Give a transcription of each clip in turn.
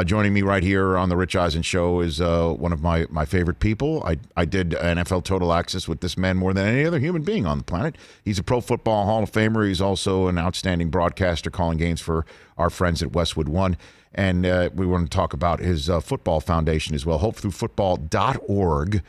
Joining me right here on the Rich Eisen Show is one of my favorite people. I did NFL Total Access with this man more than any other human being on the planet. He's a Pro Football Hall of Famer. He's also an outstanding broadcaster calling games for our friends at Westwood One. And we want to talk about his football foundation as well, hopethroughfootball.org.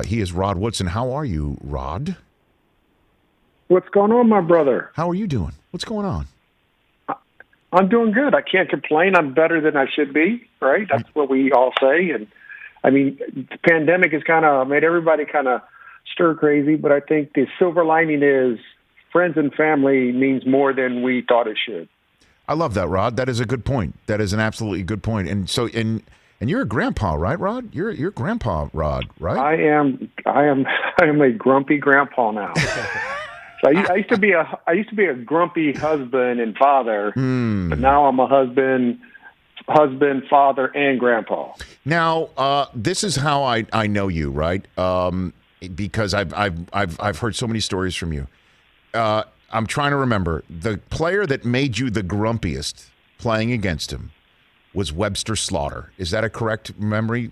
He is Rod Woodson. How are you, Rod? What's going on, my brother? How are you doing? What's going on? I'm doing good. I can't complain. I'm better than I should be, right? That's what we all say. And, I mean, the pandemic has kind of made everybody kind of stir crazy, but I think the silver lining is friends and family means more than we thought it should. I love that, Rod. That is a good point. That is an absolutely good point. And so, and you're a grandpa, right, Rod? You're grandpa, Rod, right? I am a grumpy grandpa now. So I used to be a grumpy husband and father, but now I'm a husband, father, and grandpa. Now, this is how I know you, right? Because I've heard so many stories from you. I'm trying to remember the player that made you the grumpiest playing against him was Webster Slaughter. Is that a correct memory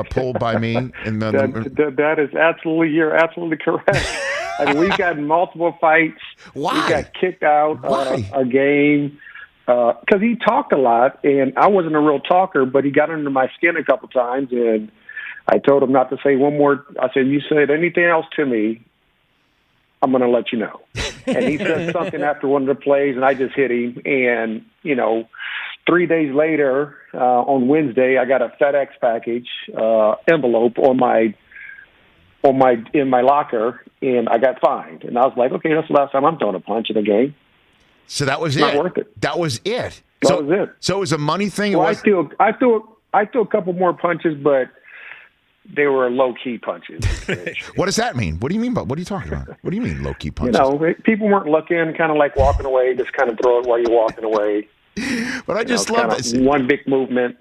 pulled by me? That is absolutely, you're absolutely correct. I mean, we got in multiple fights. Why? We got kicked out a game because he talked a lot, and I wasn't a real talker, but he got under my skin a couple times, and I told him not to say one more. I said, you said anything else to me, I'm going to let you know. And he said something after one of the plays, and I just hit him. And, 3 days later, on Wednesday, I got a FedEx package envelope in my locker, and I got fined. And I was like, okay, that's the last time I'm throwing a punch in a game. So that was Not worth it. That was it. That was it. So it was a money thing. Well, I threw a couple more punches, but they were low-key punches. What does that mean? What do you mean? What are you talking about? What do you mean low-key punches? People weren't looking, kind of like walking away, just kind of throw it while you're walking away. But I just love this. One big movement.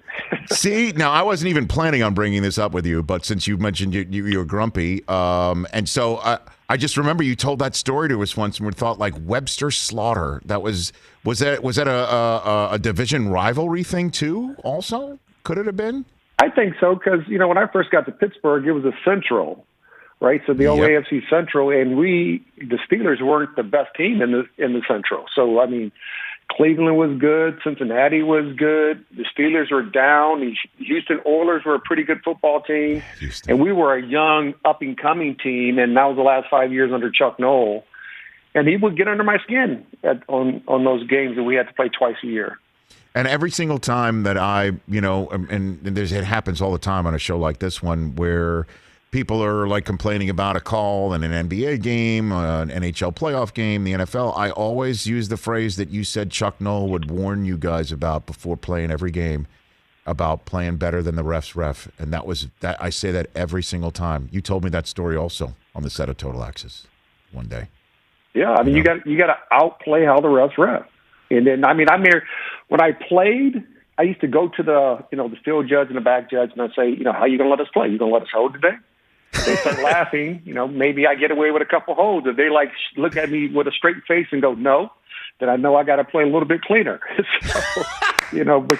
See, now I wasn't even planning on bringing this up with you, but since you mentioned you were grumpy, and so I just remember you told that story to us once, and we thought like Webster Slaughter. Was that a division rivalry thing too? Also, could it have been? I think so because when I first got to Pittsburgh, it was a Central, right? So the old AFC Central, and the Steelers weren't the best team in the Central. So I mean, Cleveland was good, Cincinnati was good, the Steelers were down, the Houston Oilers were a pretty good football team, and we were a young, up-and-coming team, and that was the last 5 years under Chuck Noll. And he would get under my skin on those games that we had to play twice a year. And every single time that it happens all the time on a show like this one where people are like complaining about a call in an NBA game, an NHL playoff game, the NFL, I always use the phrase that you said Chuck Noll would warn you guys about before playing every game about playing better than the ref's ref. And that was that. I say that every single time. You told me that story also on the set of Total Access one day. Yeah, I mean, you got to outplay how the refs ref. And then, when I played, I used to go to the field judge and the back judge, and I'd say, how are you going to let us play? You going to let us hold today? They start laughing. Maybe I get away with a couple holds. If they look at me with a straight face and go, no, then I know I got to play a little bit cleaner. So, but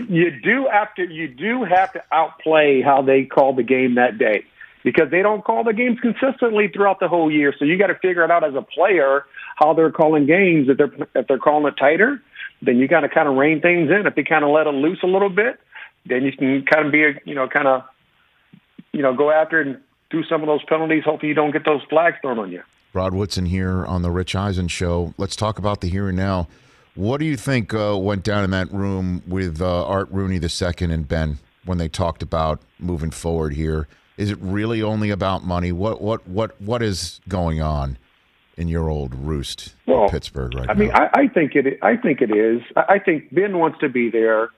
you do have to outplay how they call the game that day because they don't call the games consistently throughout the whole year. So you got to figure it out as a player how they're calling games. If they're calling it tighter, then you got to kind of rein things in. If they kind of let it loose a little bit, then you can kind of be go after it and do some of those penalties. Hopefully you don't get those flags thrown on you. Rod Woodson here on the Rich Eisen Show. Let's talk about the here and now. What do you think went down in that room with Art Rooney II and Ben when they talked about moving forward here? Is it really only about money? What is going on in your old roost in Pittsburgh right now? I think it is. I think Ben wants to be there.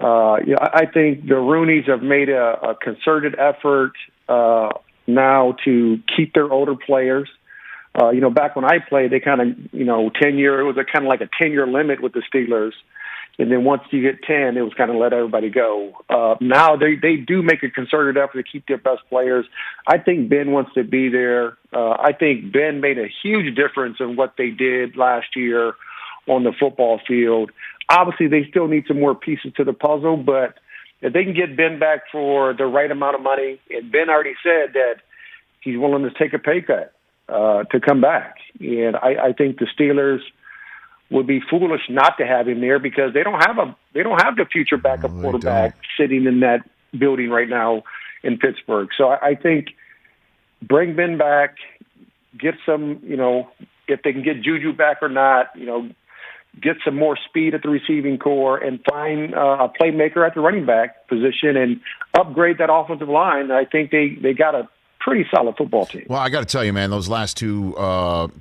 I think the Rooneys have made a concerted effort now to keep their older players. Back when I played, they kind of, 10-year, it was kind of like a 10-year limit with the Steelers. And then once you get 10, it was kind of let everybody go. Now they do make a concerted effort to keep their best players. I think Ben wants to be there. I think Ben made a huge difference in what they did last year on the football field. Obviously, they still need some more pieces to the puzzle, but if they can get Ben back for the right amount of money, and Ben already said that he's willing to take a pay cut to come back. And I think the Steelers would be foolish not to have him there because they don't have the future backup quarterback sitting in that building right now in Pittsburgh. So I think bring Ben back, get some, if they can get Juju back or not, get some more speed at the receiving core and find a playmaker at the running back position and upgrade that offensive line. I think they got a pretty solid football team. Well, I got to tell you, man, those last two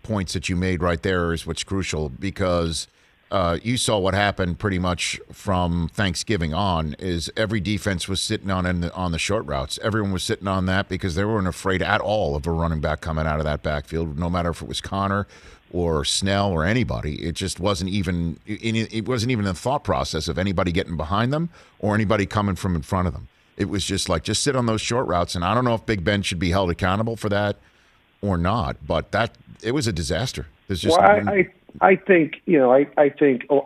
points that you made right there is what's crucial because you saw what happened pretty much from Thanksgiving on is every defense was sitting on the short routes. Everyone was sitting on that because they weren't afraid at all of a running back coming out of that backfield, no matter if it was Connor or Snell or anybody. It just wasn't even in the thought process of anybody getting behind them or anybody coming from in front of them. It was just sit on those short routes. And I don't know if Big Ben should be held accountable for that or not, but it was a disaster. There's just I think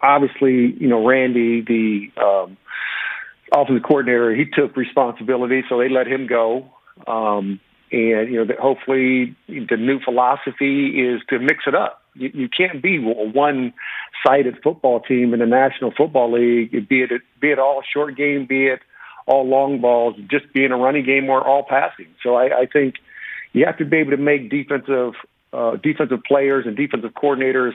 obviously, Randy, the offensive coordinator, he took responsibility, so they let him go. And hopefully the new philosophy is to mix it up. You can't be a one-sided football team in the National Football League, be it all short game, be it all long balls, just be in a running game or all passing. So I think you have to be able to make defensive players and defensive coordinators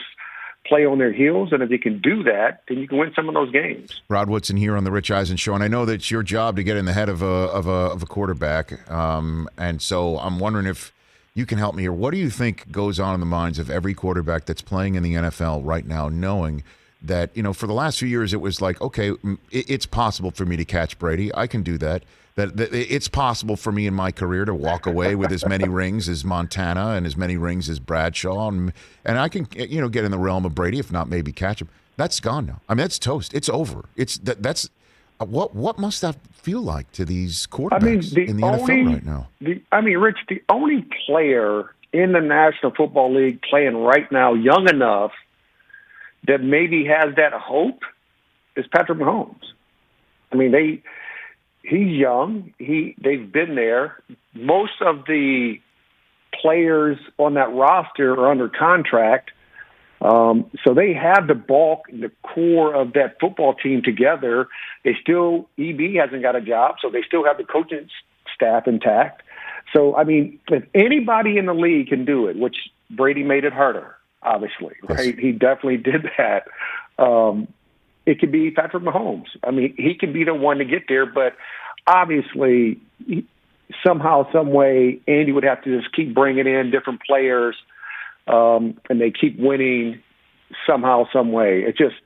play on their heels, and if you can do that, then you can win some of those games. Rod Woodson here on the Rich Eisen Show, and I know that it's your job to get in the head of a quarterback, and so I'm wondering if you can help me here. What do you think goes on in the minds of every quarterback that's playing in the NFL right now, knowing that, for the last few years it was like, okay, it's possible for me to catch Brady. I can do that. That it's possible for me in my career to walk away with as many rings as Montana and as many rings as Bradshaw, and I can get in the realm of Brady, if not maybe catch him. That's gone now. I mean, that's toast. It's over. That's what must that feel like to these quarterbacks in the NFL right now? Rich, the only player in the National Football League playing right now young enough that maybe has that hope is Patrick Mahomes. I mean, he's young. They've been there. Most of the players on that roster are under contract. So they have the bulk and the core of that football team together. EB hasn't got a job, so they still have the coaching staff intact. So, if anybody in the league can do it, which Brady made it harder, obviously, right? Yes. He definitely did that. It could be Patrick Mahomes. He can be the one to get there, but obviously, somehow, some way, Andy would have to just keep bringing in different players, and they keep winning somehow, some way. It's just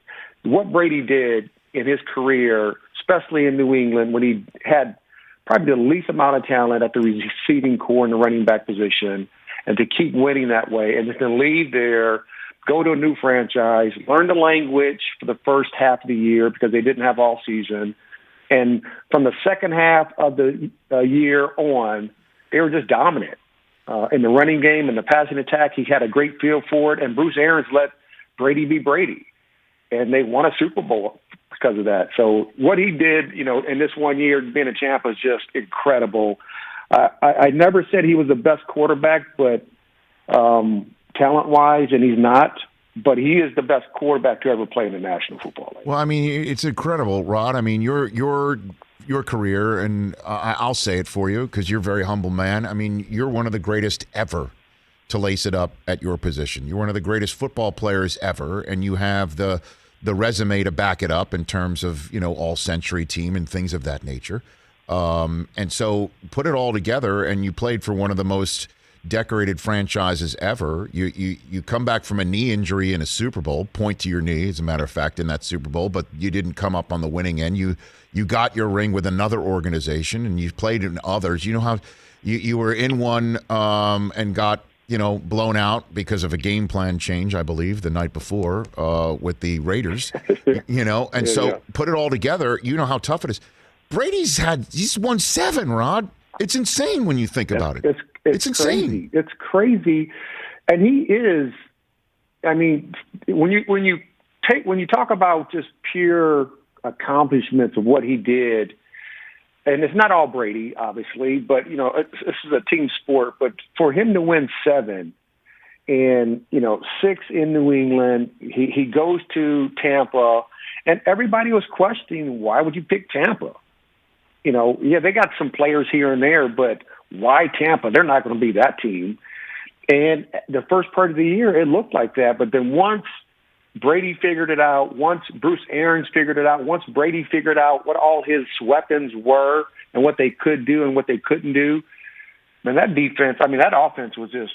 what Brady did in his career, especially in New England, when he had probably the least amount of talent at the receiving core and the running back position, and to keep winning that way, and just to leave there, go to a new franchise, learn the language for the first half of the year because they didn't have all season. And from the second half of the year on, they were just dominant in the running game and the passing attack. He had a great feel for it, and Bruce Arians let Brady be Brady. And they won a Super Bowl because of that. So what he did, in this 1 year being a champ was just incredible. I never said he was the best quarterback, but talent-wise, and he's not, but he is the best quarterback to ever play in the National Football League. Well, it's incredible, Rod. Your career, and I'll say it for you because you're a very humble man. You're one of the greatest ever to lace it up at your position. You're one of the greatest football players ever, and you have the resume to back it up in terms of, all-century team and things of that nature. And so put it all together, and you played for one of the most decorated franchises ever. You come back from a knee injury in a Super Bowl, point to your knee, as a matter of fact, in that Super Bowl, but you didn't come up on the winning end. You got your ring with another organization, and you played in others. You know how you were in one and got blown out because of a game plan change, I believe, the night before with the Raiders. So put it all together. You know how tough it is. He's won 7, Rod. It's insane when you think about it. It's insane. It's crazy. And he is, when you when you talk about just pure accomplishments of what he did, and it's not all Brady, obviously, but, this is a team sport. But for him to win 7 and, 6 in New England, he goes to Tampa, and everybody was questioning, why would you pick Tampa? They got some players here and there, but why Tampa? They're not going to be that team. And the first part of the year, it looked like that. But then once Brady figured it out, once Bruce Arians figured it out, once Brady figured out what all his weapons were and what they could do and what they couldn't do, man, that offense was just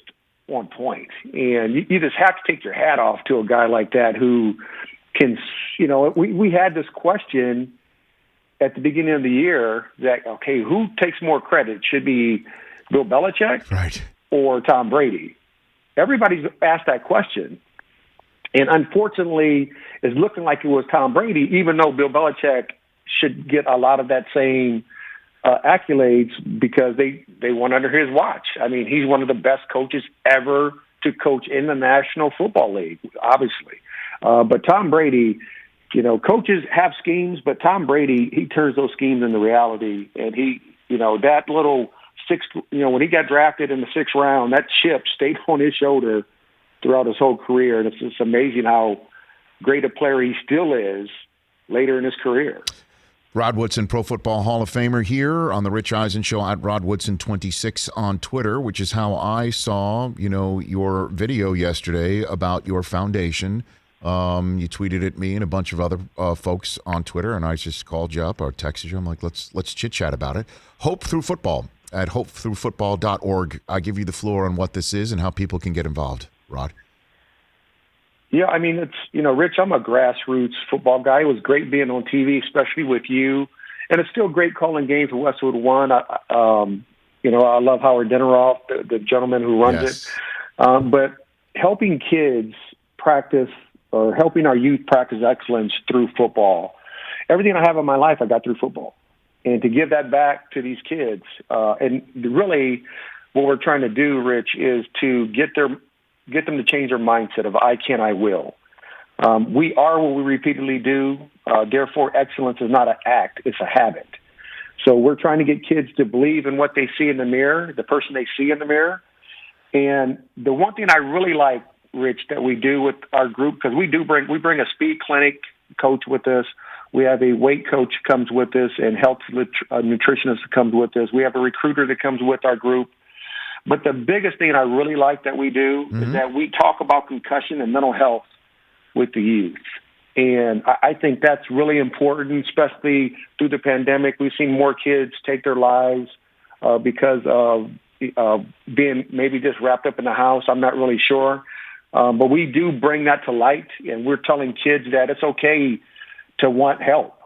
on point. And you just have to take your hat off to a guy like that who can, we had this question at the beginning of the year that, okay, who takes more credit? Should be Bill Belichick right, or Tom Brady? Everybody's asked that question. And unfortunately, it's looking like it was Tom Brady, even though Bill Belichick should get a lot of that same accolades because they went under his watch. I mean, he's one of the best coaches ever to coach in the National Football League, obviously. But Tom Brady, coaches have schemes, but Tom Brady, he turns those schemes into reality. And he, that little when he got drafted in the 6th round, that chip stayed on his shoulder throughout his whole career. And it's just amazing how great a player he still is later in his career. Rod Woodson, Pro Football Hall of Famer, here on the Rich Eisen Show at Rod Woodson26 on Twitter, which is how I saw, your video yesterday about your foundation. You tweeted at me and a bunch of other folks on Twitter, and I just called you up or texted you. I'm like, let's chit-chat about it. Hope Through Football at hopethroughfootball.org. I give you the floor on what this is and how people can get involved. Rod? Yeah, I mean, it's, Rich, I'm a grassroots football guy. It was great being on TV, especially with you. And it's still great calling games for Westwood One. I love Howard Dinneroff, the gentleman who runs it. But helping kids practice or helping our youth practice excellence through football. Everything I have in my life, I got through football. And to give that back to these kids, and really what we're trying to do, Rich, is to get them to change their mindset of I can, I will. We are what we repeatedly do. Therefore, excellence is not an act, it's a habit. So we're trying to get kids to believe in what they see in the mirror, the person they see in the mirror. And the one thing I really like, Rich, that we do with our group, because we bring a speed clinic coach with us. We have a weight coach comes with us and health nutritionist comes with us. We have a recruiter that comes with our group. But the biggest thing I really like that we do is that we talk about concussion and mental health with the youth. And I think that's really important, especially through the pandemic. We've seen more kids take their lives because of being maybe just wrapped up in the house. I'm not really sure. But we do bring that to light, and we're telling kids that it's okay to want help.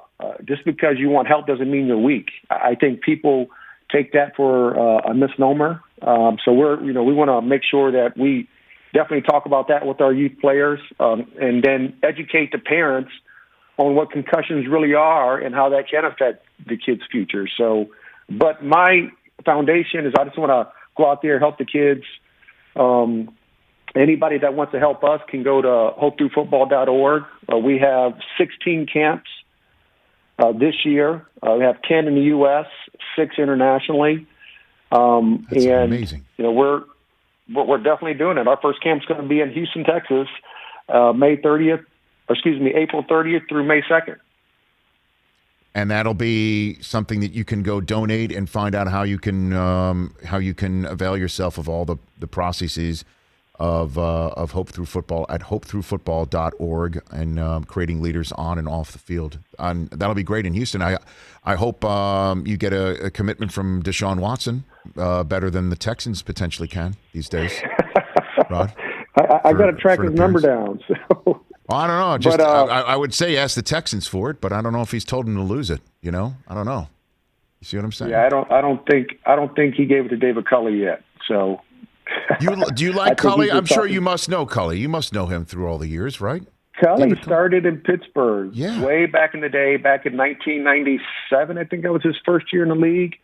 Just because you want help doesn't mean you're weak. I think people take that for a misnomer. So we want to make sure that we definitely talk about that with our youth players, and then educate the parents on what concussions really are and how that can affect the kids' future. So, but my foundation is I just want to go out there, help the kids. Anybody that wants to help us can go to hopethroughfootball.org. We have 16 camps this year. We have 10 in the U.S., 6 internationally. That's amazing. We're definitely doing it. Our first camp's going to be in Houston, Texas, April 30th through May 2nd. And that'll be something that you can go donate and find out how you can avail yourself of all the processes of Hope Through Football at hopethroughfootball.org and creating leaders on and off the field. And that'll be great in Houston. I hope you get a commitment from Deshaun Watson, better than the Texans potentially can these days. Rod? I got to track his number down. So. Well, I don't know. I would say ask the Texans for it, but I don't know if he's told him to lose it. I don't know. You see what I'm saying? Yeah, I don't think he gave it to David Culley yet. So. Do you like Culley? I'm sure you must know Culley. You must know him through all the years, right? Culley started in Pittsburgh way back in the day, back in 1997. I think that was his first year in the league.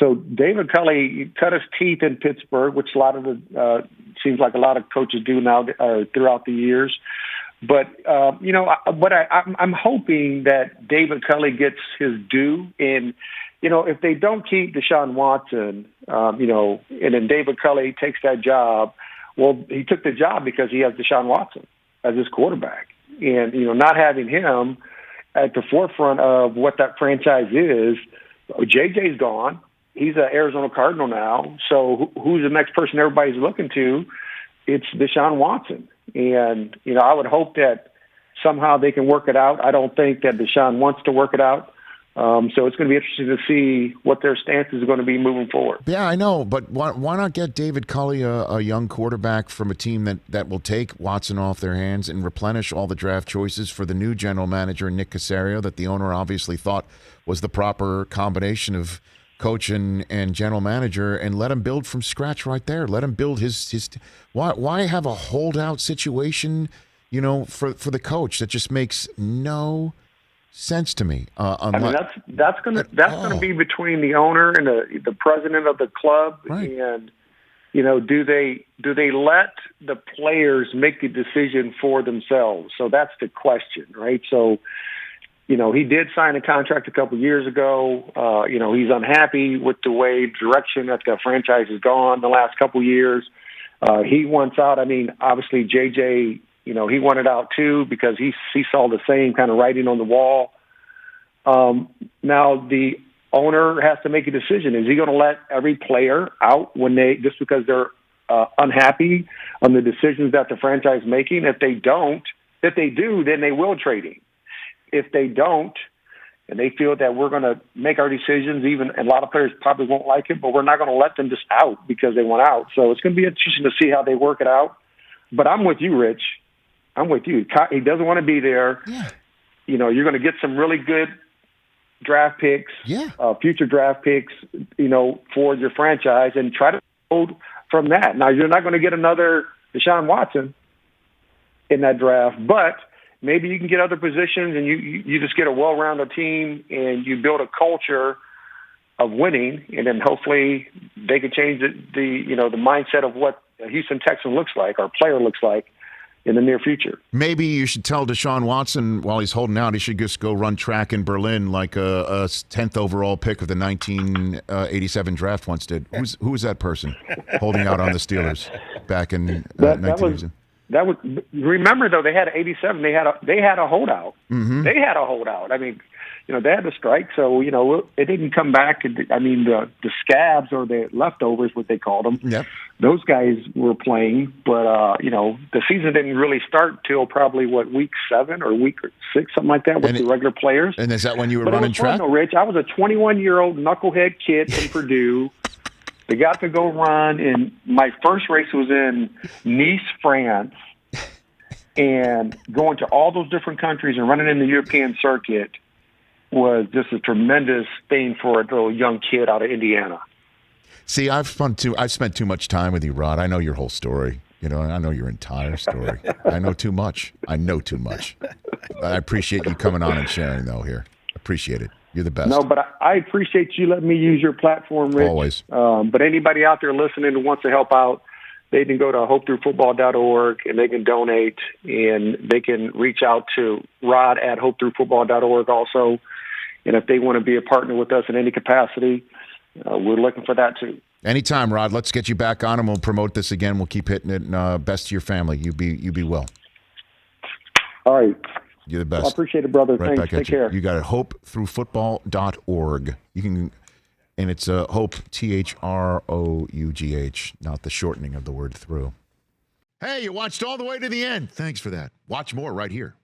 So David Culley cut his teeth in Pittsburgh, which seems like a lot of coaches do now throughout the years. But I'm hoping that David Culley gets his due. And if they don't keep Deshaun Watson, and then David Culley takes that job, well, he took the job because he has Deshaun Watson as his quarterback, and not having him at the forefront of what that franchise is. JJ's gone. He's an Arizona Cardinal now. So who's the next person everybody's looking to? It's Deshaun Watson. And, I would hope that somehow they can work it out. I don't think that Deshaun wants to work it out. So it's going to be interesting to see what their stance is going to be moving forward. Yeah, I know. But why not get David Culley, a young quarterback from a team that will take Watson off their hands and replenish all the draft choices for the new general manager, Nick Caserio, that the owner obviously thought was the proper combination of coach and general manager, and let him build from scratch right there. Let him build his why have a holdout situation, for the coach? That just makes no sense to me. That's going to be between the owner and the president of the club, right. And do they let the players make the decision for themselves? So that's the question, right? So he did sign a contract a couple years ago. He's unhappy with the direction that the franchise has gone the last couple years. He wants out. I mean, obviously JJ, he wanted out too because he saw the same kind of writing on the wall. Now the owner has to make a decision. Is he going to let every player out just because they're unhappy on the decisions that the franchise is making? If they do, then they will trade him. If they don't, and they feel that we're going to make our decisions, even a lot of players probably won't like it, but we're not going to let them just out because they want out. So it's going to be interesting to see how they work it out. But I'm with you, Rich. I'm with you. He doesn't want to be there. Yeah. You're going to get some really good draft picks, future draft picks, for your franchise, and try to build from that. Now, you're not going to get another Deshaun Watson in that draft, but maybe you can get other positions, and you just get a well-rounded team, and you build a culture of winning, and then hopefully they can change the mindset of what a Houston Texan looks like, or player looks like, in the near future. Maybe you should tell Deshaun Watson while he's holding out, he should just go run track in Berlin like a 10th overall pick of the 1987 draft once did. Who was that person holding out on the Steelers back in 1987? That was remember though, they had 87. They had a holdout. Mm-hmm. They had a holdout. I mean, they had a strike, so it didn't come back. I mean, the scabs or the leftovers, what they called them. Yep. Those guys were playing, but the season didn't really start till probably week 7 or week 6, something like that, with the regular players. And is that when you were running track? Fun, though, Rich, I was a 21-year-old knucklehead kid from Purdue. They got to go run, and my first race was in Nice, France, and going to all those different countries and running in the European circuit was just a tremendous thing for a little young kid out of Indiana. See, I've spent too much time with you, Rod. I know your whole story. And I know your entire story. I know too much. I appreciate you coming on and sharing, though, here. Appreciate it. You're the best. No, but I appreciate you letting me use your platform, Rich. Always. But anybody out there listening who wants to help out, they can go to hopethroughfootball.org and they can donate, and they can reach out to Rod at hopethroughfootball.org also. And if they want to be a partner with us in any capacity, we're looking for that too. Anytime, Rod. Let's get you back on and we'll promote this again. We'll keep hitting it. And best to your family. You be well. All right. You're the best. Well, I appreciate it, brother. Right, thanks. Take care. You got it. hopethroughfootball.org. You can, and it's hope, THROUGH, not the shortening of the word through. Hey, you watched all the way to the end. Thanks for that. Watch more right here.